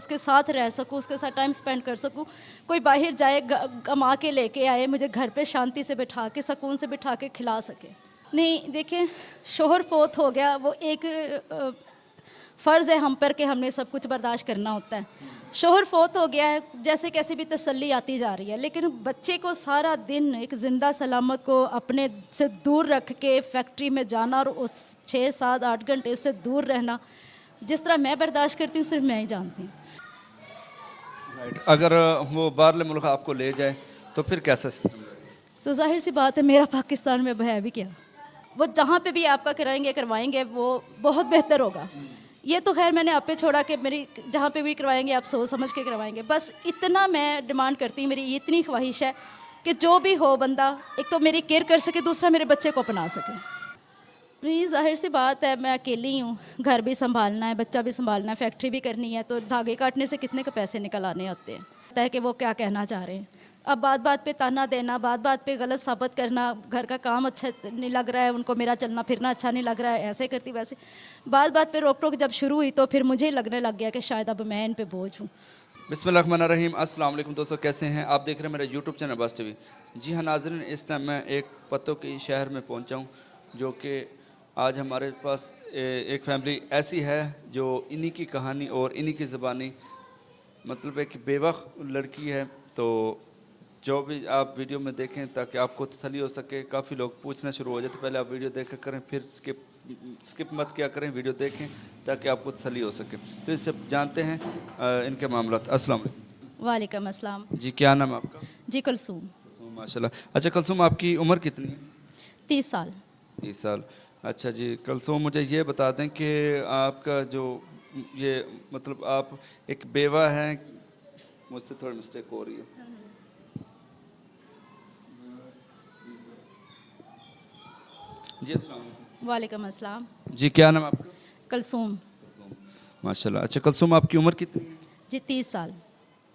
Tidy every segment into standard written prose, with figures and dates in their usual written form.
उसके साथ रह सकूँ, उसके साथ टाइम स्पेंड कर सकूँ। कोई बाहर जाए कमा के लेके आए, मुझे घर पे शांति से बिठा के सुकून से बिठा के खिला सके। नहीं देखिए, शोहर फोत हो गया, वो एक फ़र्ज़ है हम पर कि हमने सब कुछ बर्दाश्त करना होता है। शोहर फोत हो गया है, जैसे कैसे भी तसल्ली आती जा रही है, लेकिन बच्चे को सारा दिन एक ज़िंदा सलामत को अपने से दूर रख के फैक्ट्री में जाना और उस 6, 7, 8 घंटे से दूर रहना, जिस तरह मैं बर्दाश्त करती हूँ सिर्फ मैं ही जानती हूँ। राइट, अगर वो बाहरले मुल्क आपको ले जाए तो फिर कैसा सिस्टम रहेगा? तो जाहिर सी बात है, मेरा पाकिस्तान में है भी क्या, वो जहाँ पे भी आपका कराएंगे करवाएंगे वो बहुत बेहतर होगा। ये तो खैर मैंने आप पे छोड़ा कि मेरी जहाँ पे भी करवाएंगे आप सोच समझ के करवाएंगे, बस इतना मैं डिमांड करती हूँ, मेरी इतनी ख्वाहिश है कि जो भी हो बंदा एक तो मेरी केयर कर सके, दूसरा मेरे बच्चे को अपना सके। नहीं जाहिर सी बात है, मैं अकेली हूँ, घर भी संभालना है, बच्चा भी संभालना है, फैक्ट्री भी करनी है, तो धागे काटने से कितने के पैसे निकल आने होते हैं। पता है कि वो क्या कहना चाह रहे हैं। अब बात बात पे ताना देना, बात बात पे गलत साबित करना, घर का काम अच्छा नहीं लग रहा है उनको, मेरा चलना फिरना अच्छा नहीं लग रहा है, ऐसे करती वैसे, बात बात पे रोक टोक जब शुरू हुई तो फिर मुझे लगने लग गया कि शायद अब मैं इन पे बोझ हूँ। बिस्मिल्लाहिर्रहमानिर्रहीम, अस्सलाम वालेकुम दोस्तों, कैसे हैं आप? देख रहे हैं मेरा यूट्यूब चैनल अब्बास टीवी। जी हाँ नाज़रीन, इस टाइम मैं एक पत्तों के शहर में पहुंचा हूं, जो कि आज हमारे पास एक फैमिली ऐसी है जो इन्हीं की कहानी और इन्हीं की ज़बानी, मतलब एक बेवा लड़की है। तो जो भी आप वीडियो में देखें ताकि आपको तसल्ली हो सके। काफ़ी लोग पूछना शुरू हो जाते, पहले आप वीडियो देखा करें, फिर स्किप मत किया करें, वीडियो देखें ताकि आपको तसल्ली हो सके। तो इससे जानते हैं इनके मामलात। अस्सलाम वालेकुम। वालेकुम अस्सलाम। जी, क्या नाम है आपका? जी कुलसूम। कुलसूम, माशाल्लाह। अच्छा कुलसूम, आपकी उम्र कितनी है? 30 साल। 30 साल। अच्छा जी कुलसूम, मुझे ये बता दें कि आपका जो ये मतलब आप एक बेवा हैं, मुझसे थोड़ी मिस्टेक हो रही है। जी अस्सलाम वालेकुम। वालेकुम अस्सलाम। जी, क्या नाम है आपका? कुलसूम। कुलसूम, माशाल्लाह। अच्छा कुलसूम, आपकी उम्र कितनी है? जी 30 साल।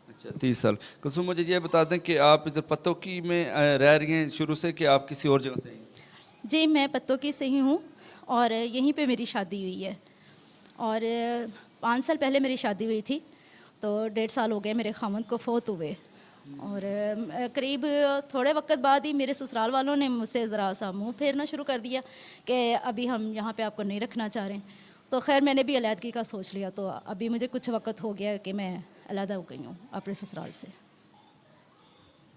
अच्छा 30 साल। कुलसूम, मुझे ये बता दें कि आप इधर पत्तों की में रह रही हैं शुरू से, कि आप किसी और जगह से हैं? जी मैं पत्तों की से ही हूँ और यहीं पे मेरी शादी हुई है, और 5 साल पहले मेरी शादी हुई थी, तो 1.5 साल हो गए मेरे खामद को फोत हुए, और करीब थोड़े वक्त बाद ही मेरे ससुराल वालों ने मुझसे ज़रा सा मुंह फेरना शुरू कर दिया कि अभी हम यहाँ पे आपको नहीं रखना चाह रहे हैं। तो खैर मैंने भी अलहदगी का सोच लिया, तो अभी मुझे कुछ वक्त हो गया कि मैं अलहदा हो गई हूँ अपने ससुराल से।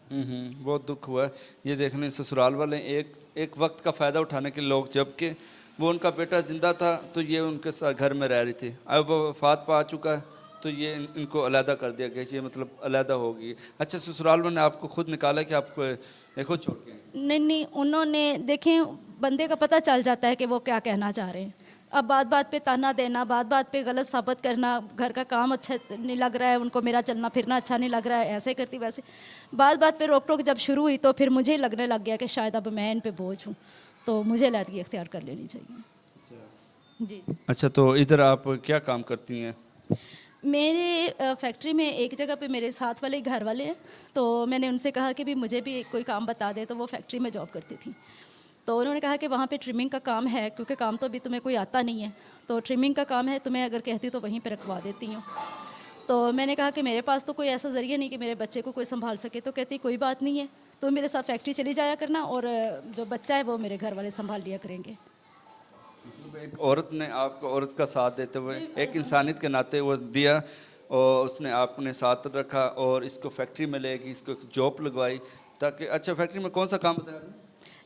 बहुत दुख हुआ है ये देखने, ससुराल वाले एक वक्त का फ़ायदा उठाने के लोग, जबकि वो उनका बेटा ज़िंदा था तो ये उनके साथ घर में रह रही थी। अब वो वफात पा चुका है तो ये इनको अलहदा कर दिया गया, ये मतलब अलहदा होगी। अच्छा, ससुराल वालों ने आपको खुद निकाला कि आपको ये खुद छोड़ के आए? नहीं नहीं, उन्होंने देखें, बंदे का पता चल जाता है कि वो क्या कहना चाह रहे हैं। अब बात बात पे ताना देना, बात बात पे गलत साबित करना, घर का काम अच्छा नहीं लग रहा है उनको, मेरा चलना फिरना अच्छा नहीं लग रहा है, ऐसे करती वैसे, बात बात पे रोक टोक जब शुरू हुई तो फिर मुझे लगने लग गया कि शायद अब मैं इन पे बोझ हूँ, तो मुझे अलहदगी इख्तियार कर लेनी चाहिए। जी। अच्छा, तो इधर आप क्या काम करती हैं? मेरे फैक्ट्री में एक जगह पे मेरे साथ वाले घर वाले हैं, तो मैंने उनसे कहा कि भी मुझे भी कोई काम बता दे, तो वो फैक्ट्री में जॉब करती थी, तो उन्होंने कहा कि वहाँ पे ट्रिमिंग का काम है, क्योंकि काम तो अभी तुम्हें कोई आता नहीं है, तो ट्रिमिंग का काम है, तुम्हें अगर कहती तो वहीं पे रखवा देती हूँ। तो मैंने कहा कि मेरे पास तो कोई ऐसा ज़रिया नहीं कि मेरे बच्चे को कोई संभाल सके, तो कहती कोई बात नहीं है, तो मेरे साथ फैक्ट्री चली जाया करना, और जो बच्चा है वो मेरे घर वाले संभाल लिया करेंगे। एक औरत ने आपको औरत का साथ देते हुए एक इंसानियत के नाते वो दिया, और उसने आपने साथ रखा और इसको फैक्ट्री में ले गई, इसको जॉब लगवाई ताकि। अच्छा, फैक्ट्री में कौन सा काम बताया आपने?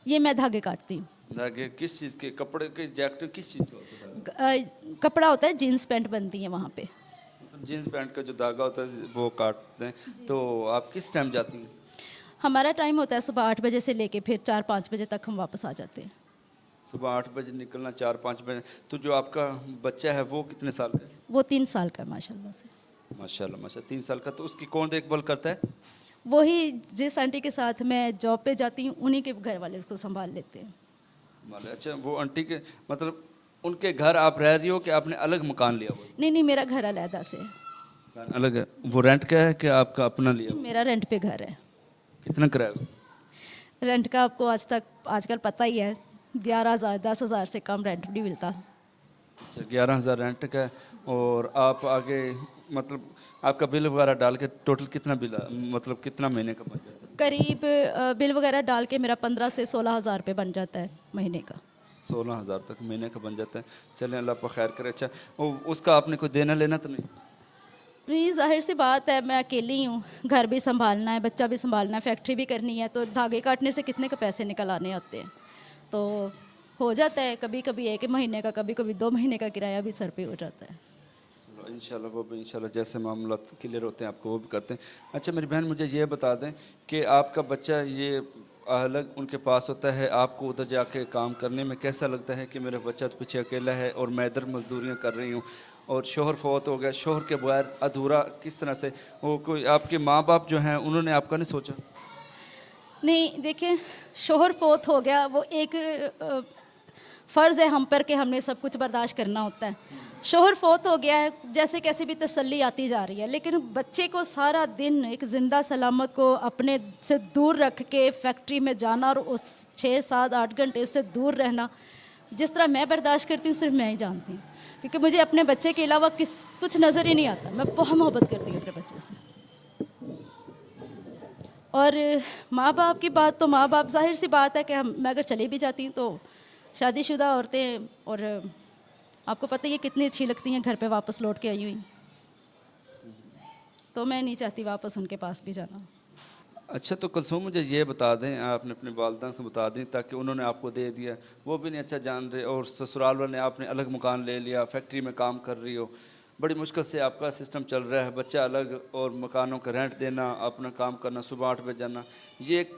ये मैं धागे काटती हूँ। धागे किस चीज़ के? कपड़े के, जैकेट, किस चीज़ का होता है? कपड़ा होता है, जीन्स पैंट बनती है वहाँ पे। मतलब जीन्स पैंट का जो धागा होता है वो काटते हैं। तो आप किस टाइम जाती हैं? हमारा टाइम होता है सुबह 8 बजे से लेके फिर 4-5 बजे तक हम वापस आ जाते हैं। सुबह 8 बजे निकलना, 4-5 बजे। तो जो आपका बच्चा है वो कितने साल का है? वो 3 साल का है माशाल्लाह से। माशाल्लाह माशाल्लाह, 3 साल का। तो उसकी कौन देखभाल करता है? वही जिस आंटी के साथ मैं जॉब पे जाती हूँ उन्हीं के घर वाले उसको संभाल लेते हैं। अच्छा, वो आंटी के मतलब उनके घर आप रह रही हो कि आपने अलग मकान लिया हुआ नहीं नहीं, मेरा घर अलहदा से है। है? अलग है। वो रेंट का है कि आपका अपना लिया हुआ? मेरा रेंट पे घर है। कितना किराया है उसका? रेंट का आपको आजकल पता ही है, 11,000 10,000 से कम रेंट नहीं मिलता। अच्छा, 11,000 रेंट का है। और आप आगे मतलब आपका बिल वगैरह डाल के टोटल कितना बिल मतलब कितना महीने का बन जाता है? करीब बिल वगैरह डाल के मेरा 15 से 16 हज़ार रुपये बन जाता है महीने का। 16,000 तक महीने का बन जाता है। चलें, अल्लाह आपका खैर करे। अच्छा, उसका आपने कोई देना लेना तो नहीं? नहीं, जाहिर सी बात है, मैं अकेली हूँ, घर भी संभालना है, बच्चा भी संभालना है, फैक्ट्री भी करनी है, तो धागे काटने से कितने के पैसे निकल आने होते हैं। तो हो जाता है कभी कभी 1 महीने का, कभी कभी 2 महीने का किराया भी सर पे हो जाता है। इंशाल्लाह वो भी इंशाल्लाह जैसे मामला क्लियर होते हैं आपको वो भी करते हैं। अच्छा मेरी बहन, मुझे ये बता दें कि आपका बच्चा ये अलग उनके पास होता है, आपको उधर जाके काम करने में कैसा लगता है कि मेरा बच्चा तो पीछे अकेला है और मैं इधर मजदूरियाँ कर रही हूँ और शोहर फौत हो गया, शोहर के बगैर अधूरा किस तरह से? वो कोई आपके माँ बाप जो हैं उन्होंने आपका नहीं सोचा? नहीं, देखिए, शोहर फोत हो गया, वो एक फ़र्ज़ है हम पर कि हमने सब कुछ बर्दाश्त करना होता है। शोहर फोत हो गया है, जैसे कैसे भी तसल्ली आती जा रही है, लेकिन बच्चे को सारा दिन एक ज़िंदा सलामत को अपने से दूर रख के फैक्ट्री में जाना और उस 6, 7, 8 घंटे से दूर रहना, जिस तरह मैं बर्दाश्त करती हूँ सिर्फ मैं ही जानती हूँ, क्योंकि मुझे अपने बच्चे के अलावा कुछ नज़र ही नहीं आता। मैं बहुत मोहब्बत करती हूँ अपने बच्चे से। और माँ बाप की बात तो माँ बाप, जाहिर सी बात है कि मैं अगर चली भी जाती हूँ तो शादीशुदा औरतें, और आपको पता ही है कितनी अच्छी लगती हैं घर पे वापस लौट के आई हुई, तो मैं नहीं चाहती वापस उनके पास भी जाना। अच्छा तो कुलसूम, मुझे ये बता दें, आपने अपने वालिदैन से बता दें ताकि उन्होंने आपको दे दिया, वो भी नहीं अच्छा जान रहे, और ससुराल वाले आपने अलग मकान ले लिया, फैक्ट्री में काम कर रही हो, बड़ी मुश्किल से आपका सिस्टम चल रहा है, बच्चा अलग और मकानों का रेंट देना, अपना काम करना, सुबह 8 बजे जाना, ये एक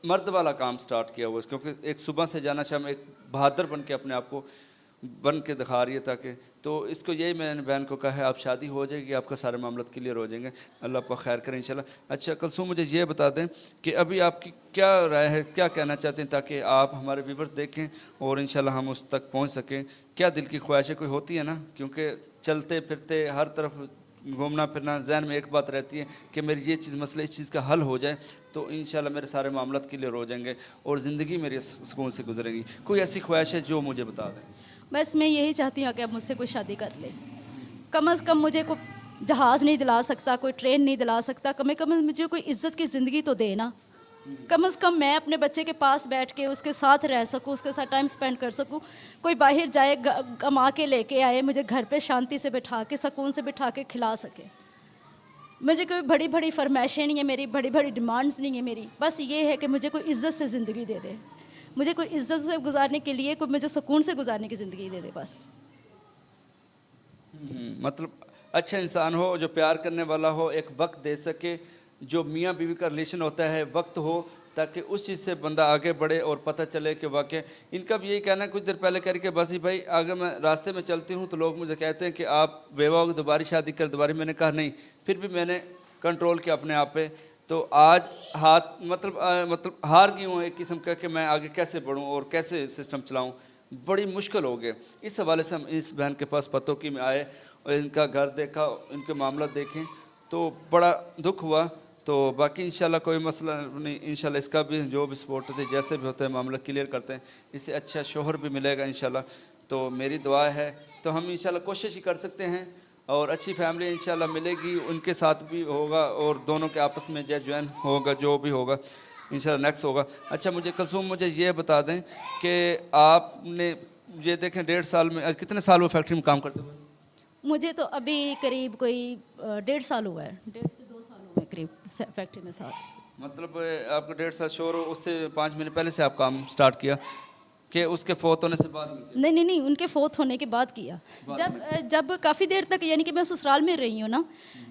मर्द वाला काम स्टार्ट किया हुआ है, क्योंकि एक सुबह से जाना शाम, एक बहादुर बन के अपने आप को बन के दिखा रही है ताकि, तो इसको यही मैंने बहन को कहा है, आप शादी हो जाएगी, आपका सारे मामला क्लियर हो जाएंगे, अल्लाह आपका खैर करें इंशाल्लाह। अच्छा कुलसूम, मुझे ये बता दें कि अभी आपकी क्या राय है, क्या कहना चाहते हैं ताकि आप हमारे व्यूअर्स देखें और इंशाल्लाह हम उस तक पहुंच सकें? क्या दिल की ख्वाहिशें कोई होती है ना, क्योंकि चलते फिरते हर तरफ घूमना फिरना, जहन में एक बात रहती है कि मेरी ये चीज़ मसला, इस चीज़ का हल हो जाए तो इंशाल्लाह मेरे सारे मामला क्लियर हो जाएंगे और ज़िंदगी मेरी सुकून से गुजरेगी। कोई ऐसी ख्वाहिश है जो मुझे बता दें? बस मैं यही चाहती हूँ कि अब मुझसे कोई शादी कर ले। कम से कम मुझे कोई जहाज़ नहीं दिला सकता, कोई ट्रेन नहीं दिला सकता, कम से कम मुझे कोई इज़्ज़त की ज़िंदगी तो दे ना। कम से कम मैं अपने बच्चे के पास बैठ के उसके साथ रह सकूँ, उसके साथ टाइम स्पेंड कर सकूँ। कोई बाहर जाए, कमा के लेके आए, मुझे घर पे शांति से बिठा के, सुकून से बिठा के खिला सके। मुझे कोई बड़ी बड़ी फरमाइशें नहीं है मेरी, बड़ी बड़ी डिमांड्स नहीं है मेरी, बस ये है कि मुझे कोई इज़्ज़त से ज़िंदगी दे दे, मुझे कोई इज़्ज़त से गुजारने के लिए, कोई मुझे सुकून से गुजारने की ज़िंदगी दे दे बस। मतलब अच्छा इंसान हो, जो प्यार करने वाला हो, एक वक्त दे सके, जो मियाँ बीवी का रिलेशन होता है वक्त हो, ताकि उस चीज़ से बंदा आगे बढ़े और पता चले कि वाकई। इनका भी यही कहना है, कुछ देर पहले कह रही कि बस ही भाई अगर मैं रास्ते में चलती हूँ तो लोग मुझे कहते हैं कि आप बेवा हो, दोबारा शादी कर, दोबारा। मैंने कहा नहीं, फिर भी मैंने कंट्रोल किया अपने आप पे, तो आज हाथ मतलब हार गई हूँ एक किस्म का कि मैं आगे कैसे बढ़ूँ और कैसे सिस्टम चलाऊँ, बड़ी मुश्किल हो गए। इस हवाले से हम इस बहन के पास पतों की में आए और इनका घर देखा, इनके मामला देखें तो बड़ा दुख हुआ। तो बाकी इंशाल्लाह कोई मसला नहीं, इंशाल्लाह इसका भी जो भी सपोर्ट होते जैसे भी होते हैं मामला क्लियर करते हैं, इससे अच्छा शोहर भी मिलेगा इंशाल्लाह। तो मेरी दुआ है, तो हम इंशाल्लाह कोशिश ही कर सकते हैं और अच्छी फैमिली इंशाल्लाह मिलेगी, उनके साथ भी होगा और दोनों के आपस में ज्वाइन होगा, जो भी होगा इंशाल्लाह नेक्स्ट होगा। अच्छा मुझे कुलसूम, मुझे ये बता दें कि आपने ये देखें 1.5 साल में, कितने साल वो फैक्ट्री में काम करते हुए? मुझे तो अभी करीब कोई 1.5 साल हुआ है, 1.5 से 2 साल हुए करीब फैक्ट्री में साथ। मतलब आपका 1.5 साल शोर हो, उससे 5 महीने पहले से आप काम स्टार्ट किया कि उसके फौत होने से बाद में? नहीं नहीं नहीं, उनके फोत होने के बाद किया। जब काफ़ी देर तक, यानी कि मैं ससुराल में रही हूँ ना,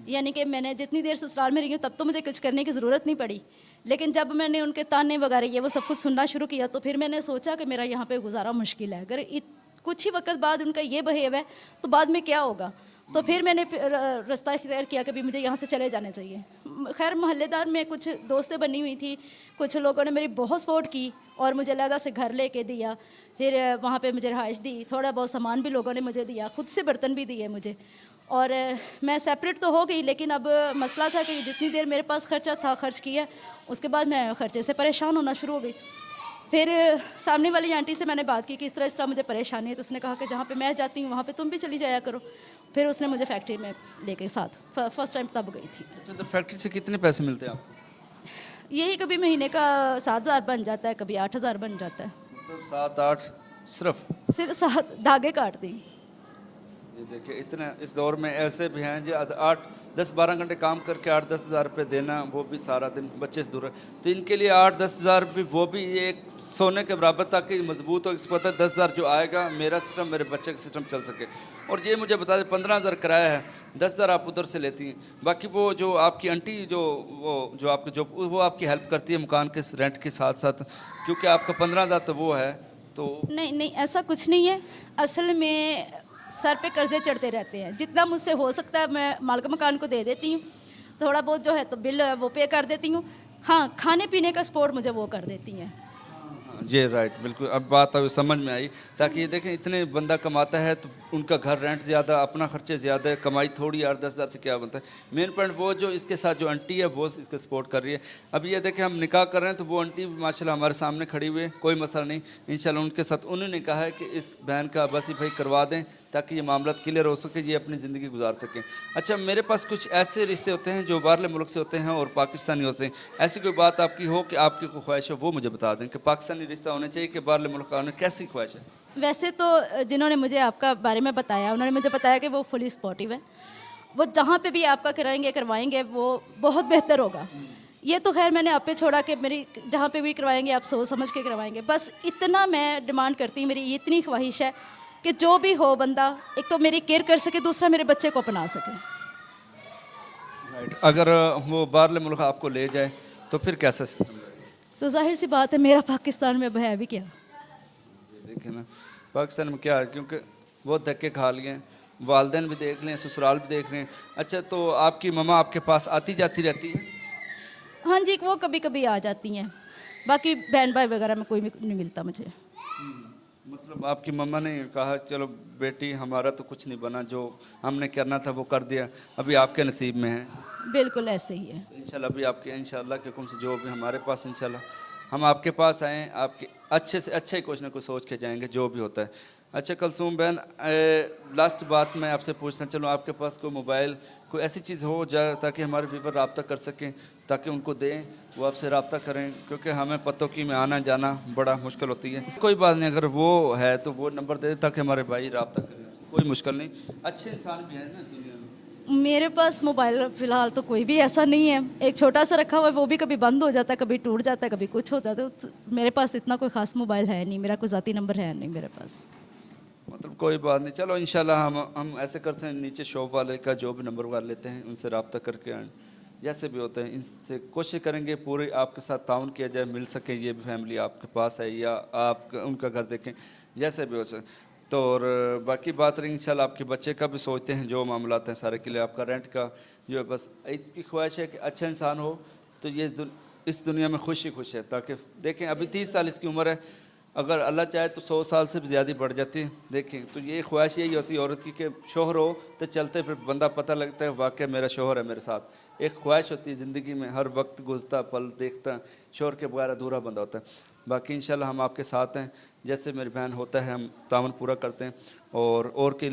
यानी कि मैंने जितनी देर ससुराल में रही हूँ तब तो मुझे कुछ करने की ज़रूरत नहीं पड़ी, लेकिन जब मैंने उनके ताने वगैरह ये वो सब कुछ सुनना शुरू किया तो फिर मैंने सोचा कि मेरा यहाँ पे गुजारा मुश्किल है। अगर कुछ ही वक्त बाद उनका ये बिहेव है तो बाद में क्या होगा, तो फिर मैंने रास्ता इख्तियार किया कि भी मुझे यहाँ से चले जाने चाहिए। खैर मोहल्लेदार में कुछ दोस्तें बनी हुई थी, कुछ लोगों ने मेरी बहुत सपोर्ट की और मुझे अलहदा से घर लेके दिया, फिर वहाँ पे मुझे रहाइश दी, थोड़ा बहुत सामान भी लोगों ने मुझे दिया, खुद से बर्तन भी दिए मुझे, और मैं सेपरेट तो हो गई, लेकिन अब मसला था कि जितनी देर मेरे पास खर्चा था खर्च किया, उसके बाद मैं खर्चे से परेशान होना शुरू हो गई। फिर सामने वाली आंटी से मैंने बात की कि इस तरह मुझे परेशानी है, तो उसने कहा कि जहाँ पे मैं जाती हूँ वहाँ पे तुम भी चली जाया करो। फिर उसने मुझे फैक्ट्री में लेके साथ फर्स्ट टाइम तब गई थी। अच्छा, तो फैक्ट्री से कितने पैसे मिलते हैं आपको? यही कभी महीने का 7,000 बन जाता है, कभी 8,000 बन जाता है। मतलब 7-8 सिर्फ? सिर्फ 7 धागे काट दी। ये देखिए, इतने इस दौर में ऐसे भी हैं जो 8-10-12 घंटे काम करके 8-10 हज़ार रुपये देना, वो भी सारा दिन बच्चे से दूर है। तो इनके लिए 8-10 हज़ार भी, वो भी ये एक सोने के बराबर, ताकि मजबूत हो। इसको पता है 10 हज़ार जो आएगा मेरा सिस्टम, मेरे बच्चे का सिस्टम चल सके। और ये मुझे बता दें 15 हज़ार किराया है, 10 हज़ार आप उधर से लेती हैं। बाकी वो जो आपकी आंटी जो आपकी जो वो आपकी हेल्प करती है मकान के रेंट के साथ साथ, क्योंकि आपका 15 हज़ार तो वो है। तो नहीं नहीं, ऐसा कुछ नहीं है। असल में सर पे कर्जे चढ़ते रहते हैं। जितना मुझसे हो सकता है मैं मालिक मकान को दे देती हूँ। थोड़ा बहुत जो है तो बिल वो पे कर देती हूँ। हाँ, खाने पीने का सपोर्ट मुझे वो कर देती हैं। जी राइट, बिल्कुल। अब बात अब समझ में आई। ताकि ये देखें, इतने बंदा कमाता है तो उनका घर रेंट ज़्यादा, अपना खर्चे ज़्यादा है, कमाई थोड़ी 8-10 हज़ार से क्या बनता है। मेन पॉइंट वो जो इसके साथ जो आंटी है वो इसके सपोर्ट कर रही है। अब ये देखें, हम निकाह कर रहे हैं तो वो आंटी माशाल्लाह हमारे सामने खड़ी हुई है, कोई मसला नहीं। इंशाल्लाह उनके साथ उन्होंने कहा है कि इस बहन का बस भाई करवा दें ताकि ये मामला क्लियर हो सके, ये अपनी ज़िंदगी गुजार सकें। अच्छा, मेरे पास कुछ ऐसे रिश्ते होते हैं जो बाहरले मुल्क से होते हैं और पाकिस्तानी होते हैं। ऐसी कोई बात आपकी हो कि आपकी कोई ख्वाहिश हो, वो मुझे बता दें कि पाकिस्तानी रिश्ता होने चाहिए कि बाहरले मुल्क का होने, कैसी ख्वाहिश है? वैसे तो जिन्होंने मुझे आपका बारे में बताया, उन्होंने मुझे बताया कि वो फुली सपोर्टिव है। वो जहाँ पे भी आपका कराएंगे करवाएंगे वो बहुत बेहतर होगा। ये तो खैर मैंने आप पे छोड़ा कि मेरी जहाँ पे भी करवाएंगे आप सोच समझ के करवाएंगे। बस इतना मैं डिमांड करती हूँ, मेरी इतनी ख्वाहिश है कि जो भी हो बंदा, एक तो मेरी केयर कर सके, दूसरा मेरे बच्चे को अपना सके। राइट। अगर वो बाहरले मुल्क आपको ले जाए तो फिर कैसे? तो जाहिर सी बात है, मेरा पाकिस्तान में है भी क्या। देखिए ना, पाकिस्तान में क्या है, क्योंकि बहुत धक्के खा लिए हैं, वालदैन भी देख लें, ससुराल भी देख लें। अच्छा, तो आपकी मम्मा आपके पास आती जाती रहती है? हाँ जी, वो कभी कभी आ जाती हैं। बाकी बहन भाई वगैरह में कोई भी नहीं मिलता मुझे। मतलब आपकी मम्मा ने कहा चलो बेटी हमारा तो कुछ नहीं बना, जो हमने करना था वो कर दिया, अभी आपके नसीब में है। बिल्कुल ऐसे ही है। इंशाल्लाह अभी आपके इंशाल्लाह के हुक्म से जो भी हमारे पास, इंशाल्लाह हम आपके पास आएँ, आपके अच्छे से अच्छे कुछ ना कुछ सोच के जाएंगे जो भी होता है। अच्छा कुलसूम बहन, लास्ट बात मैं आपसे पूछना चलूँ, आपके पास कोई मोबाइल, कोई ऐसी चीज़ हो जाए ताकि हमारे व्यूवर रब्ता कर सकें, ताकि उनको दें, वो आपसे रब्ता करें, क्योंकि हमें पतों की में आना जाना बड़ा मुश्किल होती है। कोई बात नहीं, अगर वो है तो वो नंबर दे दें ताकि हमारे भाई रब्ता करें, कोई मुश्किल नहीं। अच्छे इंसान भी हैं ना इस दुनिया में। मेरे पास मोबाइल फ़िलहाल तो कोई भी ऐसा नहीं है। एक छोटा सा रखा हुआ है, वो भी कभी बंद हो जाता है, कभी टूट जाता है, कभी कुछ हो जाता है। तो मेरे पास इतना कोई ख़ास मोबाइल है नहीं, मेरा कोई ज़ाती नंबर है नहीं मेरे पास। मतलब कोई बात नहीं, चलो इंशाल्लाह हम ऐसे करते हैं, नीचे शॉप वाले का जो भी नंबर वगैरह लेते हैं उनसे रब्ता करके आएँ, जैसे भी होते हैं इनसे कोशिश करेंगे पूरी आपके साथ ताउन किया जाए, मिल सके ये भी फैमिली आपके पास है या आप उनका घर देखें, जैसे भी हो सके। तो और बाकी बात रही इंशाल्लाह आपके बच्चे का भी सोचते हैं, जो मामलात हैं सारे के लिए, आपका रेंट का जो है, बस इसकी ख्वाहिश है कि अच्छा इंसान हो तो ये इस दुनिया में खुश ही खुश है। ताकि देखें अभी 30 साल इसकी उम्र है, अगर अल्लाह चाहे तो 100 साल से भी ज़्यादा बढ़ जाती है। देखें तो ये ख्वाहिश यही होती है औरत की कि शोहर हो तो चलते फिर बंदा पता लगता है वाकई मेरा शोहर है मेरे साथ। एक ख्वाहिश होती है ज़िंदगी में, हर वक्त गुजरता पल देखता शोहर के बगैर अधूरा बंदा होता है। बाकी इंशाल्लाह हम आपके साथ हैं, जैसे मेरी बहन होता है हम तावन पूरा करते हैं। और की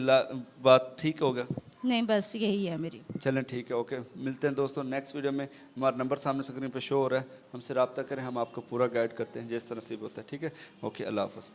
बात ठीक होगा? नहीं, बस यही है मेरी। चलें ठीक है, ओके, मिलते हैं दोस्तों नेक्स्ट वीडियो में। हमारा नंबर सामने स्क्रीन पे शो हो रहा है, हमसे रब्ता करें, हम आपको पूरा गाइड करते हैं जिस तरह नसीब होता है। ठीक है, ओके, अल्लाह हाफ़िज़।